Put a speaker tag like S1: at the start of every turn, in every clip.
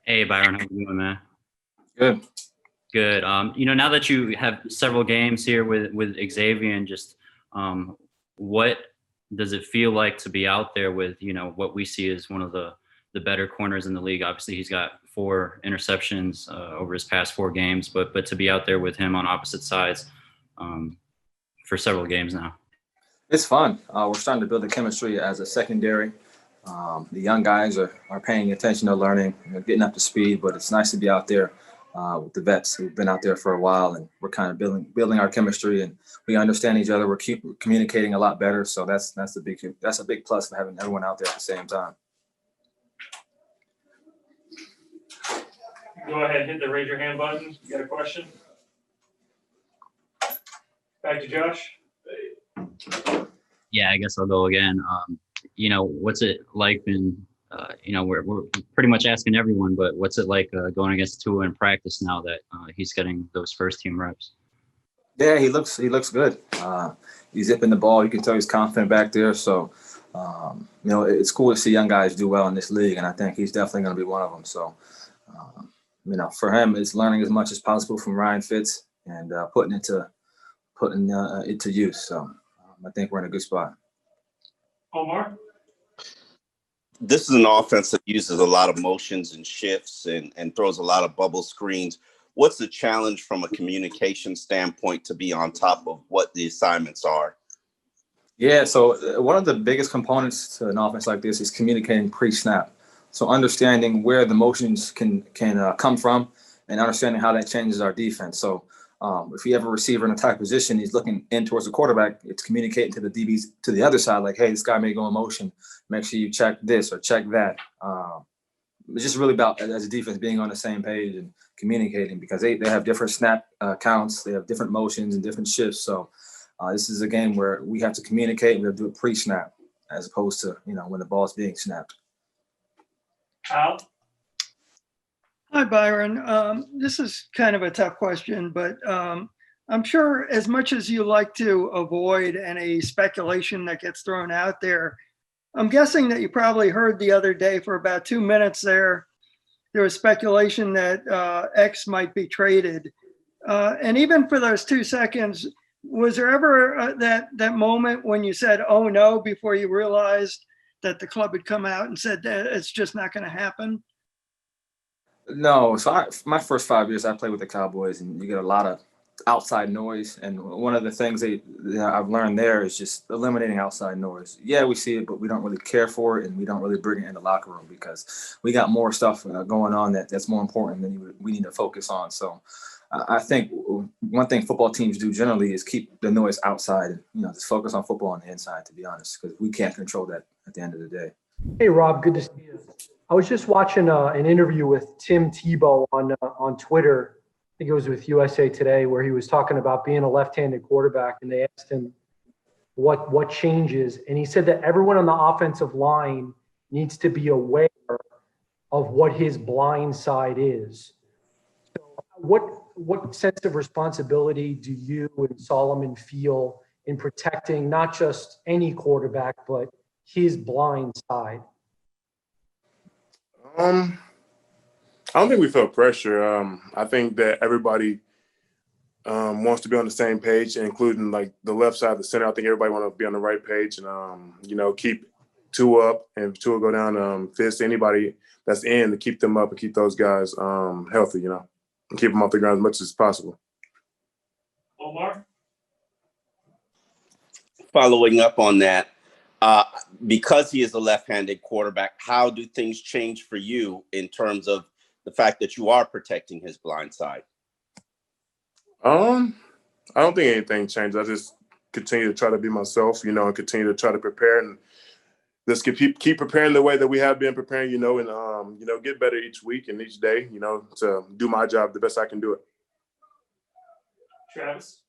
S1: Hey Byron, how you doing, man?
S2: Good.
S1: Good. Now that you have several games here with Xavier, and just what does it feel like to be out there with what we see as one of the better corners in the league? Obviously, he's got four interceptions over his past four games, but to be out there with him on opposite sides um, for several games now.
S2: It's fun. We're starting to build a chemistry as a secondary. The young guys are paying attention to learning, getting up to speed, but it's nice to be out there with the vets who've been out there for a while, and we're kind of building our chemistry, and we understand each other. We're communicating a lot better, so that's a big plus for having everyone out there at the same time.
S3: Go ahead, hit the raise your hand button. You got a question? Back to Josh.
S1: Yeah, I guess I'll go again. What's it like been, we're pretty much asking everyone, but what's it like going against Tua in practice now that he's getting those first team reps?
S2: Yeah, he looks good. He's zipping the ball. You can tell he's confident back there. So, it's cool to see young guys do well in this league, and I think he's definitely going to be one of them. So, for him, it's learning as much as possible from Ryan Fitz and putting it to use. So, I think we're in a good spot.
S3: Omar?
S4: This is an offense that uses a lot of motions and shifts and throws a lot of bubble screens. What's the challenge from a communication standpoint to be on top of what the assignments are?
S2: Yeah, so one of the biggest components to an offense like this is communicating pre-snap. So understanding where the motions can come from and understanding how that changes our defense. So if you have a receiver in a tight position, he's looking in towards the quarterback, it's communicating to the DBs to the other side, like, hey, this guy may go in motion. Make sure you check this or check that. It's just really about, as a defense, being on the same page and communicating, because they have different snap counts. They have different motions and different shifts. So this is a game where we have to communicate. We have to do it pre-snap as opposed to, when the ball is being snapped.
S3: Al?
S5: Hi, Byron. This is kind of a tough question, but I'm sure as much as you like to avoid any speculation that gets thrown out there, I'm guessing that you probably heard the other day for about 2 minutes there was speculation that X might be traded. And even for those 2 seconds, was there ever that moment when you said, oh no, before you realized that the club had come out and said that it's just not going to happen?
S2: No, so my first 5 years, I played with the Cowboys, and you get a lot of outside noise. And one of the things that I've learned there is just eliminating outside noise. Yeah, we see it, but we don't really care for it, and we don't really bring it in the locker room because we got more stuff going on that's more important than we need to focus on. So I think one thing football teams do generally is keep the noise outside and, just focus on football on the inside, to be honest, because we can't control that at the end of the day.
S6: Hey, Rob, good to see you. I was just watching an interview with Tim Tebow on Twitter. I think it was with USA Today, where he was talking about being a left-handed quarterback, and they asked him what changes, and he said that everyone on the offensive line needs to be aware of what his blind side is. So what sense of responsibility do you and Solomon feel in protecting not just any quarterback, but his blind side?
S7: I don't think we feel pressure. I think that everybody wants to be on the same page, including like the left side, the center. I think everybody want to be on the right page and, keep Tua up, and Tua go down, Fist, anybody that's in, to keep them up and keep those guys healthy, and keep them off the ground as much as possible.
S3: Omar?
S4: Following up on that, because he is a left-handed quarterback, how do things change for you in terms of the fact that you are protecting his blind side?
S7: I don't think anything changed. I just continue to try to be myself, and continue to try to prepare and just keep preparing the way that we have been preparing, and get better each week and each day, to do my job the best I can do it.
S3: Travis?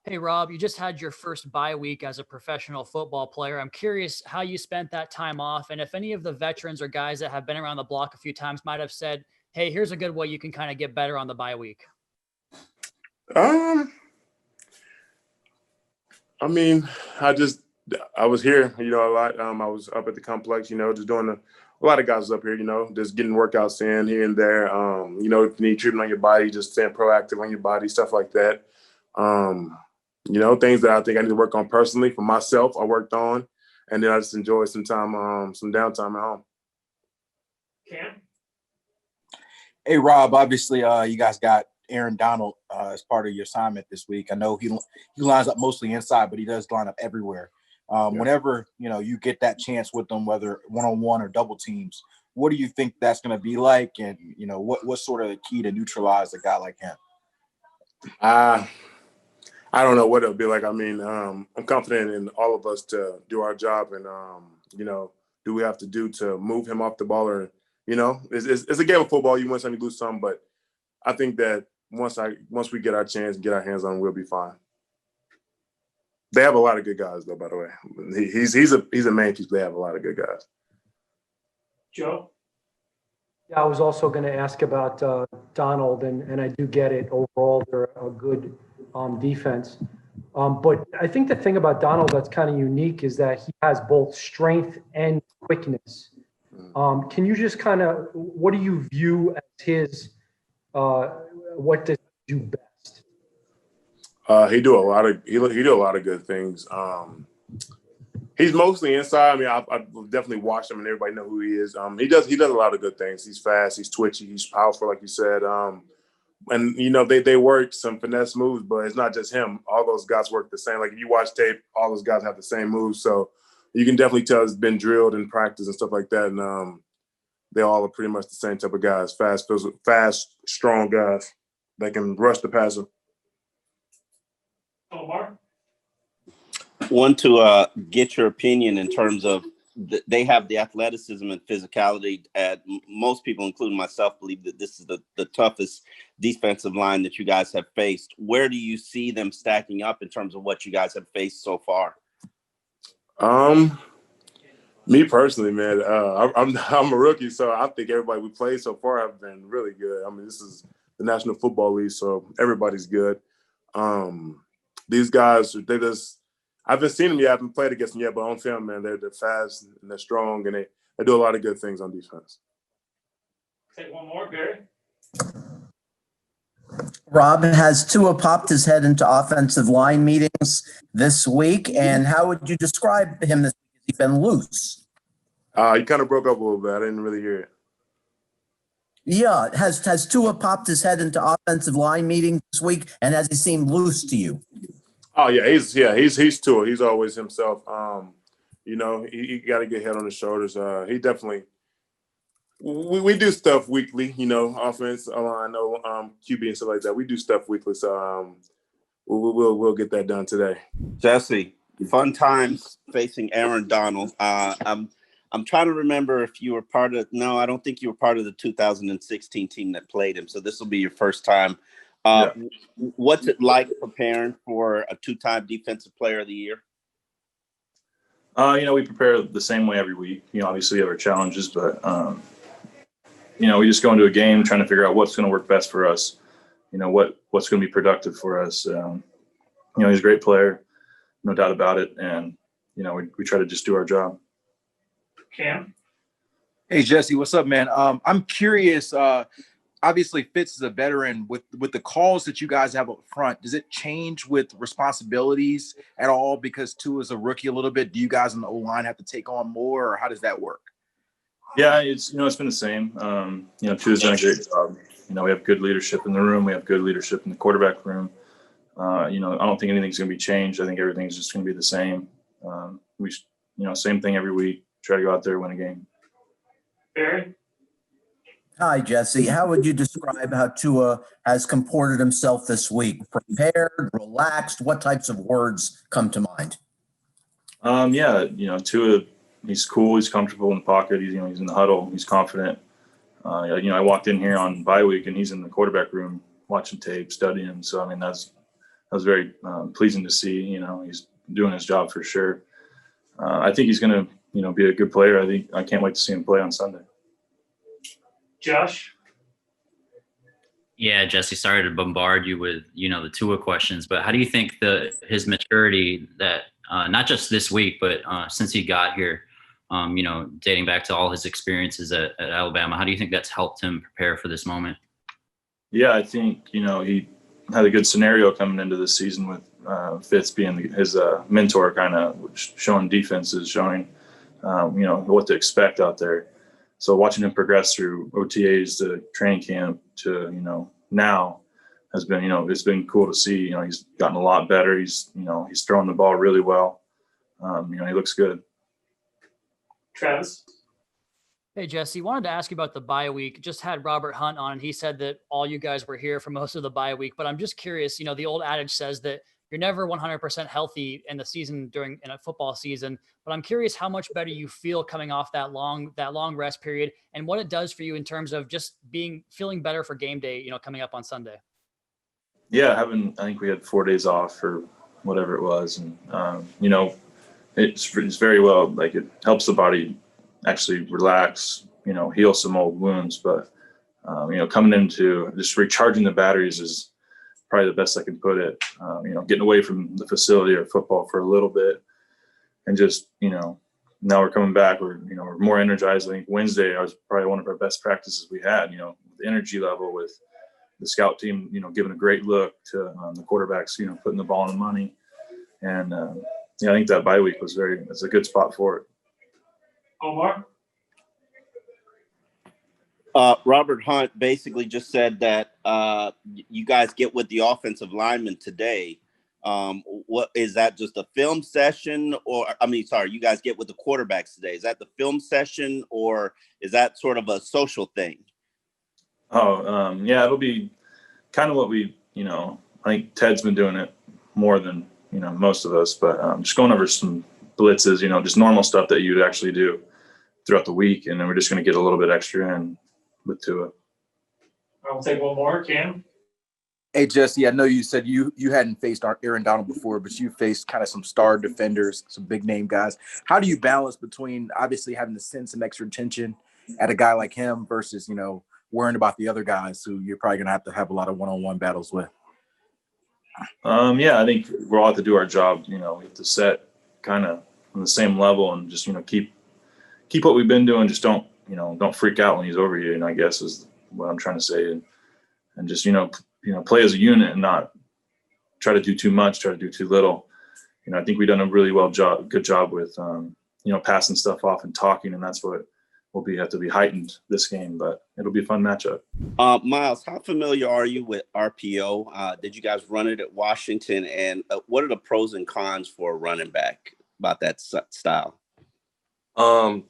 S8: Hey, Rob, you just had your first bye week as a professional football player. I'm curious how you spent that time off, and if any of the veterans or guys that have been around the block a few times might have said, hey, here's a good way you can kind of get better on the bye week.
S7: I was here, a lot. I was up at the complex, just doing a lot of guys up here, just getting workouts in here and there. If you need treatment on your body, just staying proactive on your body, stuff like that. Things that I think I need to work on personally for myself, I worked on. And then I just enjoy some time, some downtime at home.
S3: Cam?
S9: Hey, Rob, obviously you guys got Aaron Donald as part of your assignment this week. I know he lines up mostly inside, but he does line up everywhere. Whenever, you get that chance with them, whether one-on-one or double teams, what do you think that's going to be like? And, what's sort of the key to neutralize a guy like him?
S7: I don't know what it'll be like. I mean, I'm confident in all of us to do our job and, do we have to do to move him off the ball or, it's a game of football. You win some, you lose some, but I think that once we get our chance and get our hands on him, we'll be fine. They have a lot of good guys, though, by the way. He's a main piece. They have a lot of good guys.
S3: Joe?
S6: Yeah, I was also going to ask about Donald, and I do get it. Overall, they're a good defense. But I think the thing about Donald that's kind of unique is that he has both strength and quickness. Can you just what do you view as his, what does he do best?
S7: He do a lot of good things. He's mostly inside. I mean, I definitely watch him and everybody know who he is. He does a lot of good things. He's fast, he's twitchy, he's powerful, like you said. And they work some finesse moves, but it's not just him. All those guys work the same. Like if you watch tape, all those guys have the same moves. So you can definitely tell it's been drilled in practice and stuff like that. And they all are pretty much the same type of guys, fast, strong guys that can rush the passer.
S3: Omar?
S4: Want to get your opinion in terms of they have the athleticism and physicality. Most people, including myself, believe that this is the toughest defensive line that you guys have faced. Where do you see them stacking up in terms of what you guys have faced so far?
S7: Me personally, man, I'm a rookie, so I think everybody we played so far have been really good. I mean, this is the National Football League, so everybody's good. These guys, I haven't seen them yet. I haven't played against them yet, but on film, man, they're fast and they're strong, and they do a lot of good things on defense.
S3: Take one more, Barry.
S10: Rob, has Tua popped his head into offensive line meetings this week? And how would you describe him this week? Has he been loose?
S7: You kind of broke up a little bit. I didn't really hear it.
S10: Yeah. Has Tua popped his head into offensive line meetings this week? And has he seemed loose to you?
S7: Oh yeah, he's Tua. He's always himself. He got a good head on his shoulders. He definitely. We do stuff weekly, offense, line, QB and stuff like that. We do stuff weekly, so we'll get that done today.
S4: Jesse, fun times facing Aaron Donald. I'm trying to remember if you were part of. No, I don't think you were part of the 2016 team that played him. So this will be your first time.
S2: Yeah.
S4: What's it like preparing for a two-time Defensive Player of the Year?
S11: We prepare the same way every week. Obviously we have our challenges, but we just go into a game trying to figure out what's going to work best for us. What's going to be productive for us. He's a great player, no doubt about it, and we try to just do our job.
S3: Cam?
S9: Hey, Jesse, what's up, man? I'm curious. Obviously, Fitz is a veteran. With the calls that you guys have up front, does it change with responsibilities at all because Tua is a rookie a little bit? Do you guys in the O-line have to take on more, or how does that work?
S11: Yeah, it's been the same. Tua's done a great job. We have good leadership in the room. We have good leadership in the quarterback room. I don't think anything's going to be changed. I think everything's just going to be the same. Same thing every week. Try to go out there, win a game.
S3: Barry?
S10: Hi, Jesse. How would you describe how Tua has comported himself this week? Prepared, relaxed? What types of words come to mind?
S11: Tua, he's cool. He's comfortable in the pocket. He's in the huddle. He's confident. I walked in here on bye week and he's in the quarterback room watching tape, studying. So, that was very pleasing to see. He's doing his job for sure. I think he's going to, be a good player. I can't wait to see him play on Sunday.
S3: Josh?
S1: Yeah, Jesse, sorry to bombard you with, the Tua questions, but how do you think his maturity that not just this week, but since he got here, dating back to all his experiences at Alabama. How do you think that's helped him prepare for this moment?
S11: Yeah, I think, he had a good scenario coming into this season with Fitz being his mentor, kind of showing defenses, showing, what to expect out there. So watching him progress through OTAs to training camp to, now has been, it's been cool to see. He's gotten a lot better. He's throwing the ball really well. He looks good.
S3: Travis?
S8: Hey, Jesse, wanted to ask you about the bye week. Just had Robert Hunt on, and he said that all you guys were here for most of the bye week. But I'm just curious, the old adage says that you're never 100% healthy in the season in a football season. But I'm curious how much better you feel coming off that long rest period and what it does for you in terms of just feeling better for game day, coming up on Sunday.
S11: Yeah, I think we had 4 days off or whatever it was. And, it's very well, like it helps the body actually relax, heal some old wounds. But, coming into just recharging the batteries is probably the best I can put it. Getting away from the facility or football for a little bit and just, now we're coming back. We're more energized. I think Wednesday was probably one of our best practices we had, the energy level with the scout team, giving a great look to the quarterbacks, putting the ball in the money. And, I think that bye week it's a good spot for it.
S3: Omar?
S4: Robert Hunt basically just said that you guys get with the offensive lineman today. What is that? Just a film session, you guys get with the quarterbacks today. Is that the film session, or is that sort of a social thing?
S11: Yeah, it'll be kind of what we, I think Ted's been doing it more than most of us, but just going over some blitzes, just normal stuff that you'd actually do throughout the week, and then we're just going to get a little bit extra in with Tua.
S3: I'll take one more. Cam?
S9: Hey, Jesse, I know you said you hadn't faced Aaron Donald before, but you faced kind of some star defenders, some big name guys. How do you balance between obviously having to send some extra attention at a guy like him versus, worrying about the other guys who you're probably going to have a lot of one-on-one battles with?
S11: Yeah, I think we'll have to do our job. We have to set kind of on the same level and just, keep what we've been doing. Just don't freak out when he's over you. I guess is what I'm trying to say. And just, play as a unit and not try to do too much, try to do too little. I think we've done a really good job with, passing stuff off and talking. And that's what will have to be heightened this game, but it'll be a fun matchup.
S4: Myles, how familiar are you with RPO? Did you guys run it at Washington? And what are the pros and cons for a running back about that style?
S7: I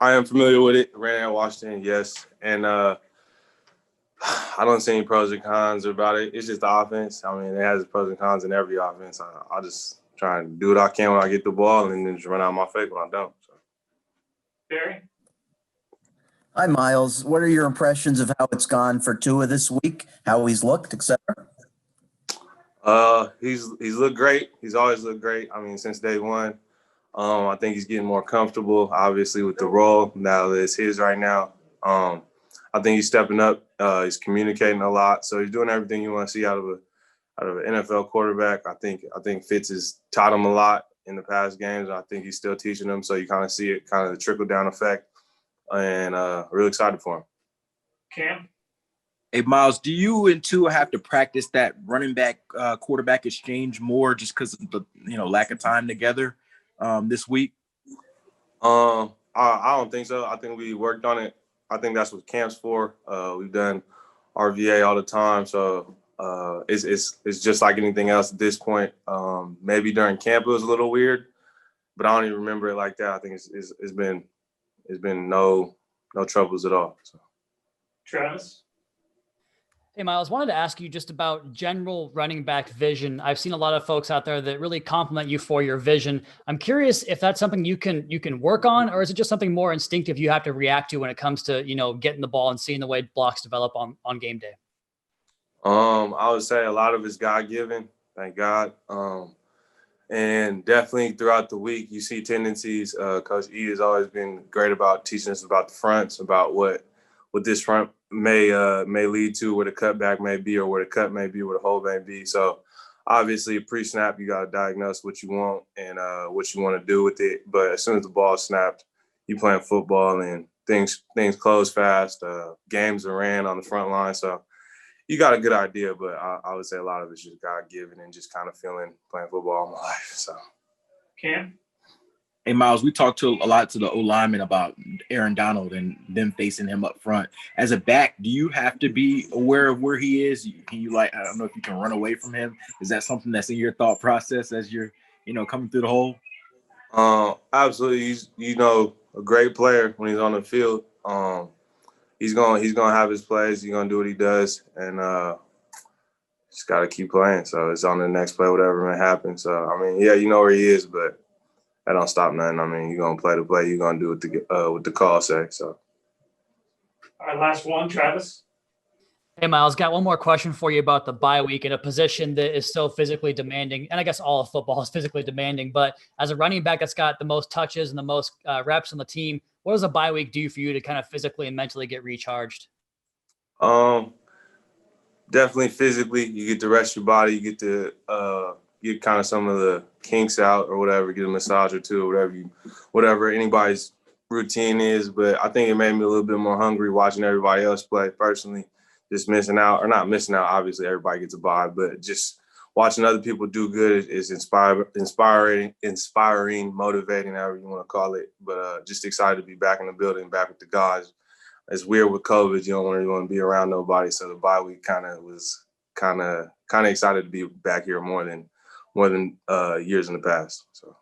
S7: am familiar with it. Ran at Washington, yes. And I don't see any pros and cons about it. It's just the offense. It has pros and cons in every offense. I'll just try and do what I can when I get the ball and then just run out my fake when I don't. So.
S3: Barry?
S10: Hi, Myles. What are your impressions of how it's gone for Tua this week, how he's looked, etc.?
S7: He's looked great. He's always looked great. Since day one. I think he's getting more comfortable, obviously, with the role now that it's his right now. I think he's stepping up. He's communicating a lot, so he's doing everything you want to see out of an NFL quarterback. I think Fitz has taught him a lot in the past games. I think he's still teaching them, so you kind of see it, kind of the trickle down effect, and really excited for him.
S3: Cam?
S9: Hey, Myles, do you and Tua have to practice that running back quarterback exchange more just because of the lack of time together this week?
S7: I don't think so. I think we worked on it. I think that's what camp's for. We've done RVA all the time, so it's just like anything else at this point. Maybe during camp it was a little weird, but I don't even remember it like that. I think it's been no troubles at all. So.
S3: Travis?
S8: Hey, Myles, wanted to ask you just about general running back vision. I've seen a lot of folks out there that really compliment you for your vision. I'm curious if that's something you can work on, or is it just something more instinctive you have to react to when it comes to, getting the ball and seeing the way blocks develop on game day?
S7: I would say a lot of it's God-given, thank God. And definitely throughout the week, you see tendencies. Coach E has always been great about teaching us about the fronts, about what this front may lead to, where the cutback may be, or where the cut may be, where the hold may be. So obviously pre-snap, you got to diagnose what you want and what you want to do with it. But as soon as the ball snapped, you playing football and things close fast. Games are ran on the front line. So you got a good idea, but I would say a lot of it's just God-given and just kind of feeling playing football all my life. So,
S3: Cam?
S9: Hey, Myles, we talked a lot to the O-lineman about Aaron Donald and them facing him up front. As a back, do you have to be aware of where he is? Can you, I don't know if you can run away from him. Is that something that's in your thought process as you're, coming through the hole?
S7: Absolutely. He's, a great player when he's on the field. He's gonna have his plays. He's gonna do what he does, and just gotta keep playing. So it's on the next play, whatever may happen. So I mean, yeah, you know where he is, but that don't stop nothing. I mean, you're gonna play the play. You're gonna do what the call say. So.
S3: All right, last one, Travis.
S8: Hey, Myles, got one more question for you about the bye week in a position that is so physically demanding. And I guess all of football is physically demanding, but as a running back that's got the most touches and the most reps on the team, what does a bye week do for you to kind of physically and mentally get recharged?
S7: Definitely physically, you get to rest your body. You get to get kind of some of the kinks out or whatever, get a massage or two or whatever anybody's routine is. But I think it made me a little bit more hungry watching everybody else play personally. Just missing out, or not missing out, obviously everybody gets a bye, but just watching other people do good is inspiring, motivating, however you want to call it. But just excited to be back in the building, back with the guys. It's weird with COVID, you don't really want to be around nobody. So the bye week was kind of excited to be back here more than years in the past. So.